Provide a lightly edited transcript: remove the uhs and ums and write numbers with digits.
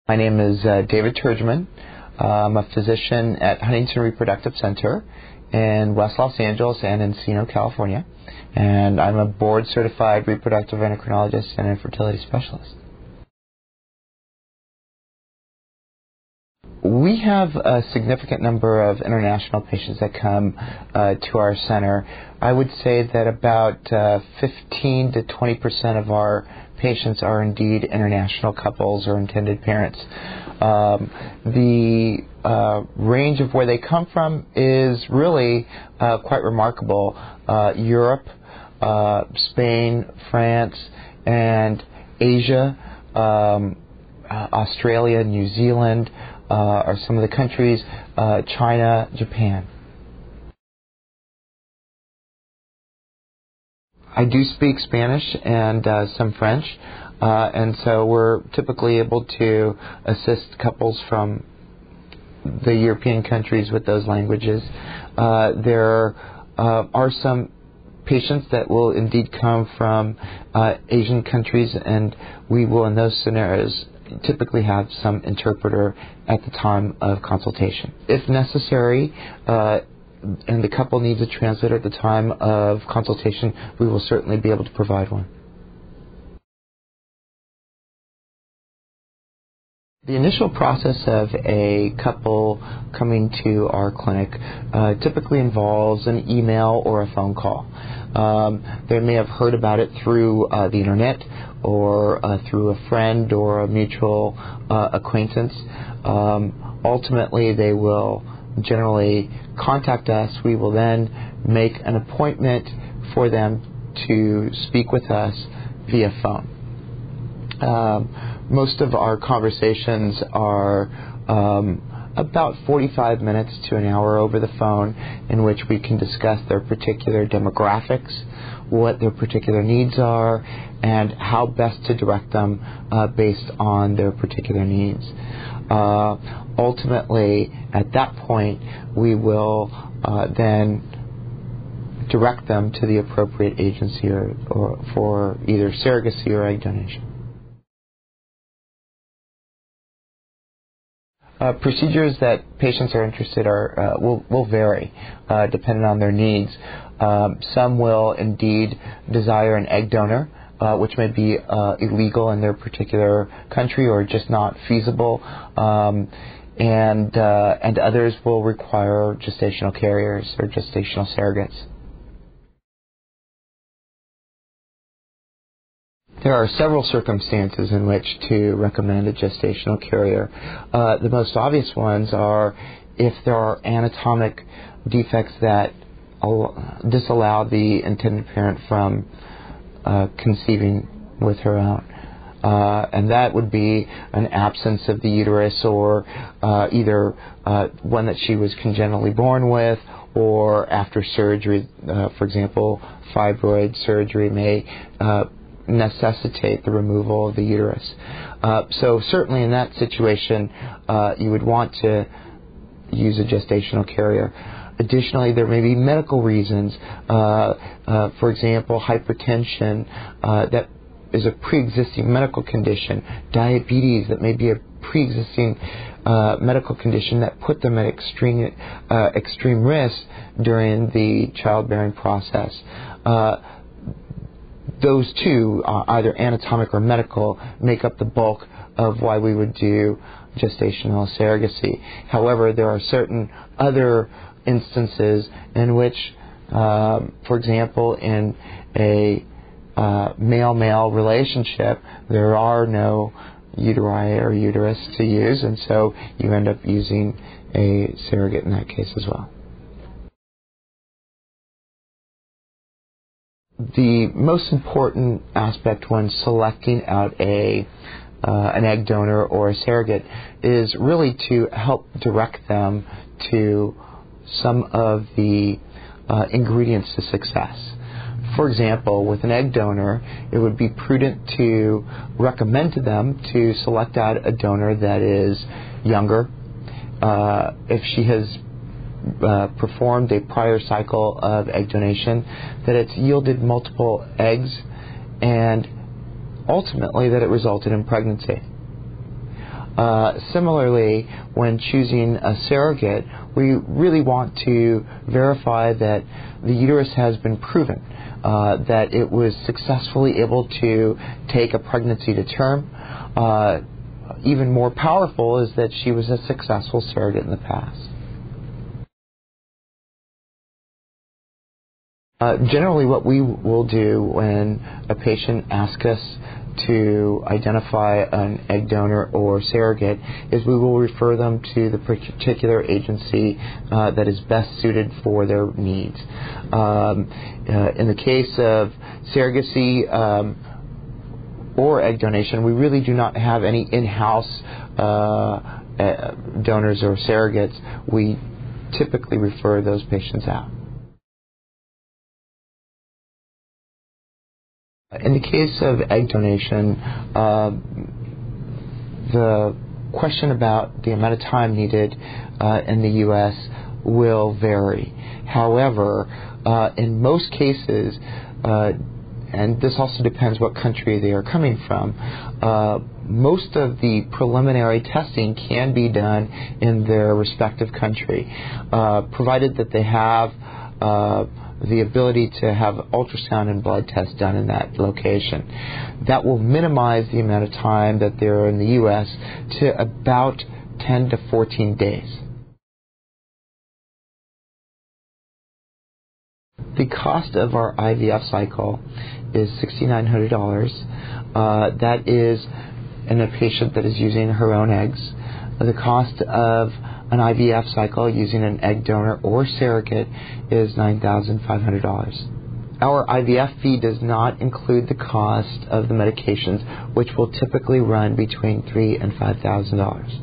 My name is Dr-Tourgeman. I'm a physician at Huntington Reproductive Center in West Los Angeles and Encino, California. And I'm a board-certified reproductive endocrinologist and infertility specialist. We have a significant number of international patients that come to our center. I would say that about 15 to 20% of our patients are indeed international couples or intended parents. The range of where they come from is really quite remarkable. Europe, Spain, France, and Asia, Australia, New Zealand, are some of the countries, China, Japan. I do speak Spanish and some French, and so we're typically able to assist couples from the European countries with those languages. There are some patients that will indeed come from Asian countries, and we will, in those scenarios, typically have some interpreter at the time of consultation. If necessary, and the couple needs a translator at the time of consultation, we will certainly be able to provide one. The initial process of a couple coming to our clinic typically involves an email or a phone call. They may have heard about it through the internet or through a friend or a mutual acquaintance. Ultimately, they will generally contact us. We will then make an appointment for them to speak with us via phone. Most of our conversations are about 45 minutes to an hour over the phone, in which we can discuss their particular demographics, what their particular needs are, and how best to direct them based on their particular needs. Ultimately, at that point, we will then direct them to the appropriate agency or for either surrogacy or egg donation. Procedures that patients are interested will vary depending on their needs. Some will indeed desire an egg donor, which may be illegal in their particular country or just not feasible, and others will require gestational carriers or gestational surrogates. There are several circumstances in which to recommend a gestational carrier. The most obvious ones are if there are anatomic defects that disallow the intended parent from conceiving with her own. And that would be an absence of the uterus, or either one that she was congenitally born with, or after surgery. For example, fibroid surgery may necessitate the removal of the uterus. So certainly in that situation, you would want to use a gestational carrier. Additionally, there may be medical reasons, for example, hypertension that is a pre-existing medical condition, diabetes that may be a pre-existing medical condition that put them at extreme risk during the childbearing process. Those two, either anatomic or medical, make up the bulk of why we would do gestational surrogacy. However, there are certain other instances in which, for example, in a male-male relationship, there are no uteri or uterus to use, and so you end up using a surrogate in that case as well. The most important aspect when selecting out an egg donor or a surrogate is really to help direct them to some of the ingredients to success. For example, with an egg donor, it would be prudent to recommend to them to select out a donor that is younger. If she has performed a prior cycle of egg donation, that it's yielded multiple eggs, and ultimately that it resulted in pregnancy. Similarly, when choosing a surrogate, we really want to verify that the uterus has been proven, that it was successfully able to take a pregnancy to term. Even more powerful is that she was a successful surrogate in the past. Generally, what we will do when a patient asks us to identify an egg donor or surrogate is we will refer them to the particular agency that is best suited for their needs. In the case of surrogacy or egg donation, we really do not have any in-house donors or surrogates. We typically refer those patients out. In the case of egg donation, the question about the amount of time needed in the U.S. will vary. However, in most cases, and this also depends what country they are coming from, most of the preliminary testing can be done in their respective country, provided that they have the ability to have ultrasound and blood tests done in that location. That will minimize the amount of time that they're in the U.S. to about 10 to 14 days. The cost of our IVF cycle is $6,900. That is in a patient that is using her own eggs. The cost of an IVF cycle using an egg donor or surrogate is $9,500. Our IVF fee does not include the cost of the medications, which will typically run between $3,000 and $5,000.